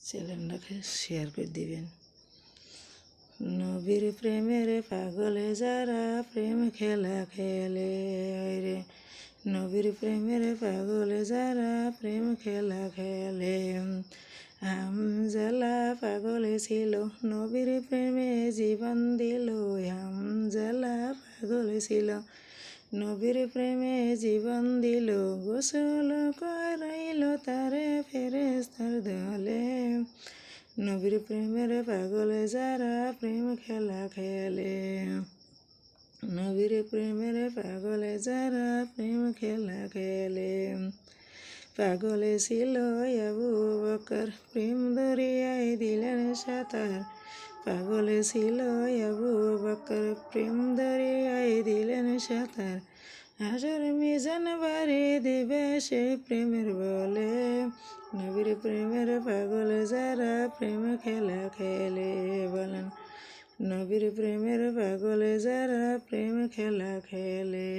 চ্যানেলটাকে শেয়ার করে দিবেন। নবীর প্রেমের পাগলে যারা প্রেম খেলা খেলে রে, নবীর প্রেমের পাগলে যারা প্রেম খেলা খেলে। হামজালা পাগলে ছিল নবীর প্রেমে জীবন দিল, হামজালা পাগলে ছিল নবীর প্রেমে জীবন দিল, গোসল করাইল তারে ফেরেশতার দলে। নবীর প্রেমের পাগলে যারা প্রেম খেলা খেলে, নবীর প্রেমের পাগলে যারা প্রেম খেলা খেলে। পাগলে ছিল আবু বকর, প্রেম দরিয়ায় দিলেন সাঁতার। পাগলে ছিল আবু বকর, প্রেম দরিয়ায় দিলেন সাঁতার। হাসর মিজান বাড়ি দিবে সে প্রেমের বলে। নবীর প্রেমের পাগলে যারা প্রেম খেলা খেলে, বলেন নবীর প্রেমের পাগলে যারা প্রেম খেলা খেলে।